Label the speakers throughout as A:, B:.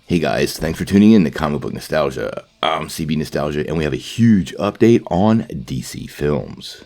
A: Hey guys, thanks for tuning in to Comic Book Nostalgia. I'm CB Nostalgia, and we have a huge update on DC films.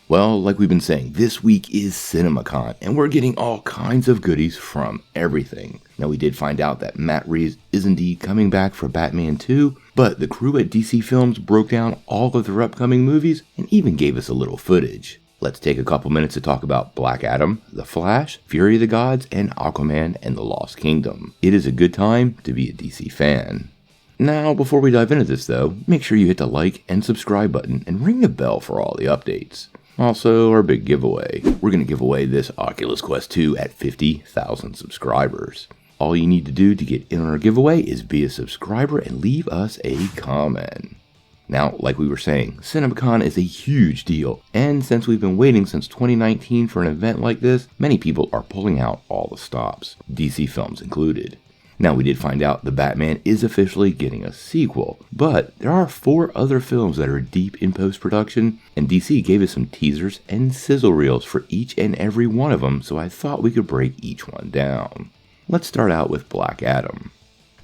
A: Well, like we've been saying, this week is CinemaCon, and we're getting all kinds of goodies from everything. Now, we did find out that Matt Reeves is indeed coming back for Batman 2, but the crew at DC Films broke down all of their upcoming movies and even gave us a little footage. Let's take a couple minutes to talk about Black Adam, The Flash, Fury of the Gods, and Aquaman and the Lost Kingdom. It is a good time to be a DC fan. Now, before we dive into this though, make sure you hit the like and subscribe button and ring the bell for all the updates. Also, our big giveaway. We're going to give away this Oculus Quest 2 at 50,000 subscribers. All you need to do to get in on our giveaway is be a subscriber and leave us a comment. Now, like we were saying, CinemaCon is a huge deal, and since we've been waiting since 2019 for an event like this, many people are pulling out all the stops, DC films included. Now, we did find out the Batman is officially getting a sequel, but there are 4 other films that are deep in post-production, and DC gave us some teasers and sizzle reels for each and every one of them, so I thought we could break each one down. Let's start out with Black Adam.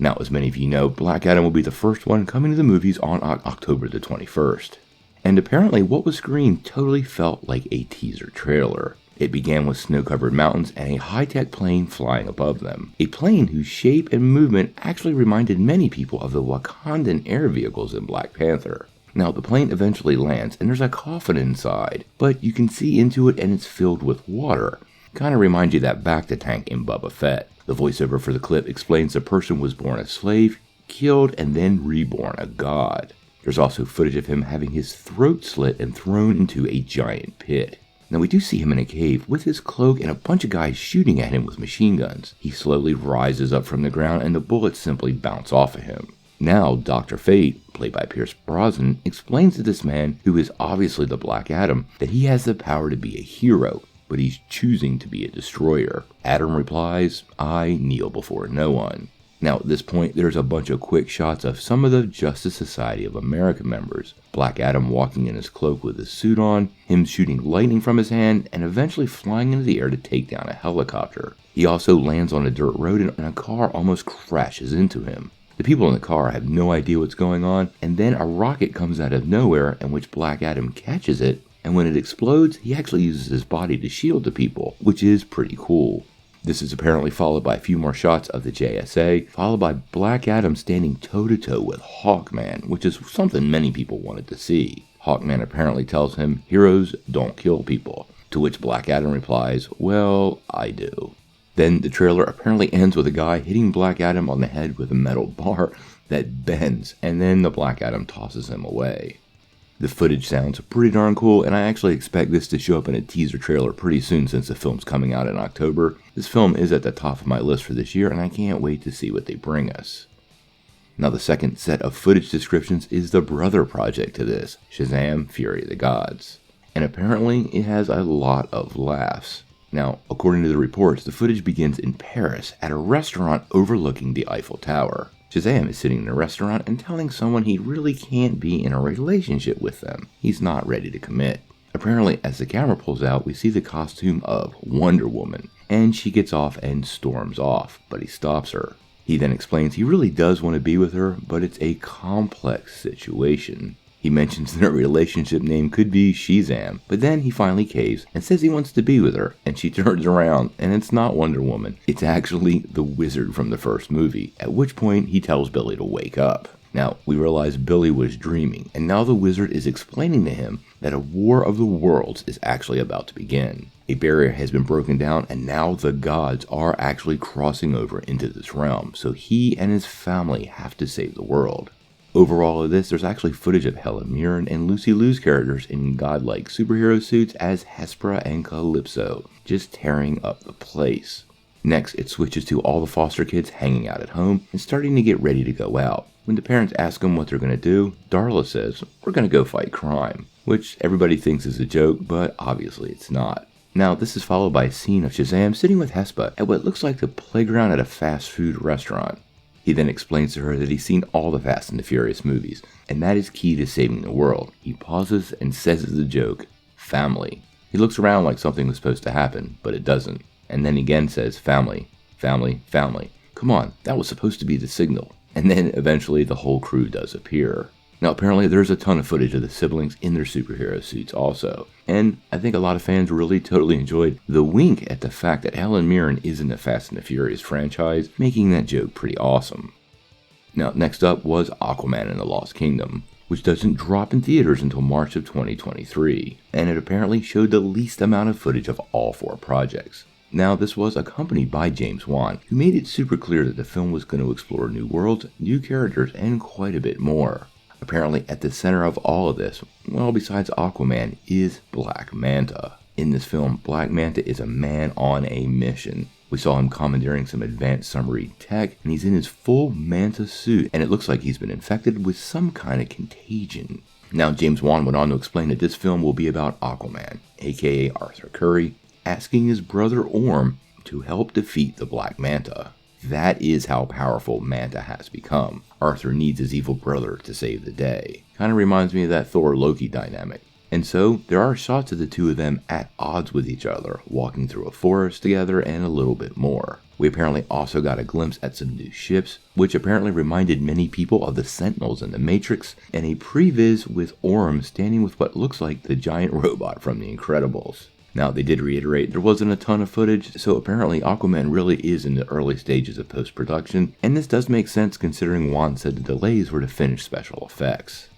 A: Now, as many of you know, Black Adam will be the first one coming to the movies on October the 21st. And apparently what was screened totally felt like a teaser trailer. It began with snow-covered mountains and a high-tech plane flying above them. A plane whose shape and movement actually reminded many people of the Wakandan air vehicles in Black Panther. Now, the plane eventually lands and there's a coffin inside, but you can see into it and it's filled with water. Kinda reminds you of that Bacta tank in Boba Fett. The voiceover for the clip explains the person was born a slave, killed, and then reborn a god. There's also footage of him having his throat slit and thrown into a giant pit. Now we do see him in a cave with his cloak and a bunch of guys shooting at him with machine guns. He slowly rises up from the ground and the bullets simply bounce off of him. Now Dr. Fate, played by Pierce Brosnan, explains to this man, who is obviously the Black Adam, that he has the power to be a hero, but he's choosing to be a destroyer. Adam replies, "I kneel before no one." Now at this point, there's a bunch of quick shots of some of the Justice Society of America members. Black Adam walking in his cloak with his suit on, him shooting lightning from his hand, and eventually flying into the air to take down a helicopter. He also lands on a dirt road and a car almost crashes into him. The people in the car have no idea what's going on, and then a rocket comes out of nowhere in which Black Adam catches it, and when it explodes, he actually uses his body to shield the people, which is pretty cool. This is apparently followed by a few more shots of the JSA, followed by Black Adam standing toe-to-toe with Hawkman, which is something many people wanted to see. Hawkman apparently tells him, "Heroes don't kill people," to which Black Adam replies, "Well, I do." Then the trailer apparently ends with a guy hitting Black Adam on the head with a metal bar that bends, and then the Black Adam tosses him away. The footage sounds pretty darn cool, and I actually expect this to show up in a teaser trailer pretty soon since the film's coming out in October. This film is at the top of my list for this year, and I can't wait to see what they bring us. Now the second set of footage descriptions is the brother project to this, Shazam Fury of the Gods. And apparently it has a lot of laughs. Now, according to the reports, the footage begins in Paris at a restaurant overlooking the Eiffel Tower. Shazam is sitting in a restaurant and telling someone he really can't be in a relationship with them. He's not ready to commit. Apparently, as the camera pulls out, we see the costume of Wonder Woman, and she gets off and storms off, but he stops her. He then explains he really does want to be with her, but it's a complex situation. He mentions their relationship name could be Shazam, but then he finally caves and says he wants to be with her, and she turns around, and it's not Wonder Woman. It's actually the Wizard from the first movie, at which point he tells Billy to wake up. Now, we realize Billy was dreaming, and now the Wizard is explaining to him that a war of the worlds is actually about to begin. A barrier has been broken down, and now the gods are actually crossing over into this realm, so he and his family have to save the world. Over all of this, there's actually footage of Helen Mirren and Lucy Liu's characters in godlike superhero suits as Hespera and Calypso, just tearing up the place. Next, it switches to all the foster kids hanging out at home and starting to get ready to go out. When the parents ask them what they're going to do, Darla says, "We're going to go fight crime," which everybody thinks is a joke, but obviously it's not. Now, this is followed by a scene of Shazam sitting with Hespa at what looks like the playground at a fast food restaurant. He then explains to her that he's seen all the Fast and the Furious movies, and that is key to saving the world. He pauses and says as a joke, "Family." He looks around like something was supposed to happen, but it doesn't, and then again says, "Family, family, family," Come on, that was supposed to be the signal. And then eventually the whole crew does appear. Now apparently there's a ton of footage of the siblings in their superhero suits also. And I think a lot of fans really totally enjoyed the wink at the fact that Helen Mirren is in the Fast and the Furious franchise, making that joke pretty awesome. Now next up was Aquaman and the Lost Kingdom, which doesn't drop in theaters until March of 2023, and it apparently showed the least amount of footage of all 4 projects. Now this was accompanied by James Wan, who made it super clear that the film was going to explore new worlds, new characters, and quite a bit more. Apparently at the center of all of this, well besides Aquaman, is Black Manta. In this film, Black Manta is a man on a mission. We saw him commandeering some advanced submarine tech, and he's in his full Manta suit, and it looks like he's been infected with some kind of contagion. Now James Wan went on to explain that this film will be about Aquaman, aka Arthur Curry, asking his brother Orm to help defeat the Black Manta. That is how powerful Manta has become. Arthur needs his evil brother to save the day. Kind of reminds me of that Thor-Loki dynamic. And so, there are shots of the two of them at odds with each other, walking through a forest together and a little bit more. We apparently also got a glimpse at some new ships, which apparently reminded many people of the Sentinels in the Matrix, and a previs with Orm standing with what looks like the giant robot from The Incredibles. Now, they did reiterate there wasn't a ton of footage, so apparently Aquaman really is in the early stages of post-production, and this does make sense considering Wan said the delays were to finish special effects.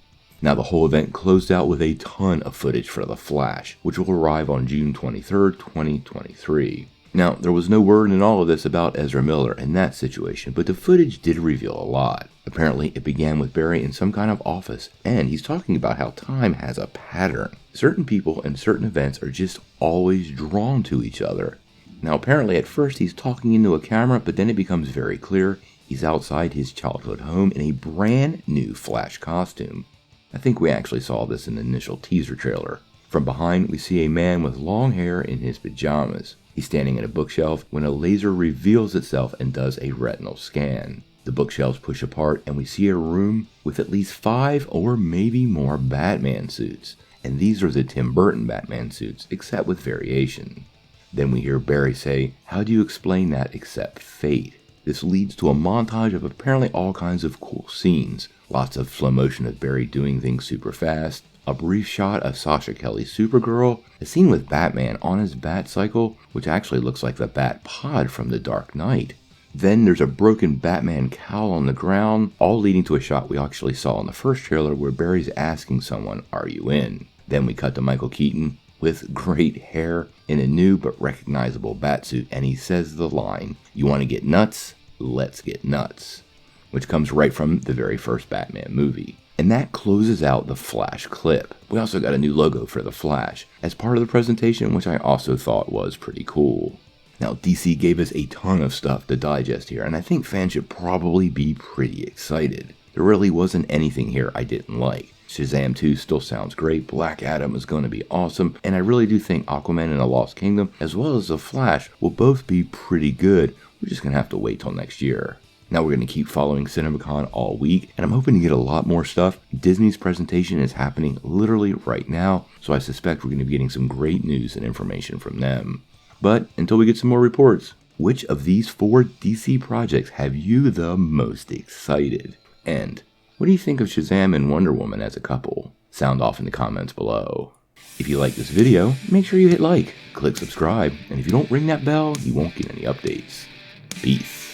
A: Now, the whole event closed out with a ton of footage for The Flash, which will arrive on June 23rd, 2023. Now, there was no word in all of this about Ezra Miller in that situation, but the footage did reveal a lot. Apparently, it began with Barry in some kind of office, and he's talking about how time has a pattern. Certain people and certain events are just always drawn to each other. Now, apparently at first he's talking into a camera, but then it becomes very clear he's outside his childhood home in a brand new Flash costume. I think we actually saw this in the initial teaser trailer. From behind, we see a man with long hair in his pajamas. He's standing at a bookshelf when a laser reveals itself and does a retinal scan. The bookshelves push apart and we see a room with at least 5 or maybe more Batman suits. And these are the Tim Burton Batman suits, except with variation. Then we hear Barry say, "How do you explain that except fate?" This leads to a montage of apparently all kinds of cool scenes. Lots of slow motion of Barry doing things super fast, a brief shot of Sasha Kelly's Supergirl, a scene with Batman on his Batcycle, which actually looks like the Bat Pod from The Dark Knight. Then there's a broken Batman cowl on the ground, all leading to a shot we actually saw in the first trailer where Barry's asking someone, "Are you in?" Then we cut to Michael Keaton with great hair in a new but recognizable Batsuit, and he says the line, "You want to get nuts? Let's get nuts," which comes right from the very first Batman movie. And that closes out the Flash clip. We also got a new logo for the Flash as part of the presentation, which I also thought was pretty cool. Now, DC gave us a ton of stuff to digest here, and I think fans should probably be pretty excited. There really wasn't anything here I didn't like. Shazam 2 still sounds great, Black Adam is going to be awesome, and I really do think Aquaman and the Lost Kingdom, as well as The Flash, will both be pretty good. We're just going to have to wait till next year. Now we're going to keep following CinemaCon all week, and I'm hoping to get a lot more stuff. Disney's presentation is happening literally right now, so I suspect we're going to be getting some great news and information from them. But until we get some more reports, which of these 4 DC projects have you the most excited? And what do you think of Shazam and Wonder Woman as a couple? Sound off in the comments below. If you like this video, make sure you hit like, click subscribe, and if you don't ring that bell, you won't get any updates. Peace.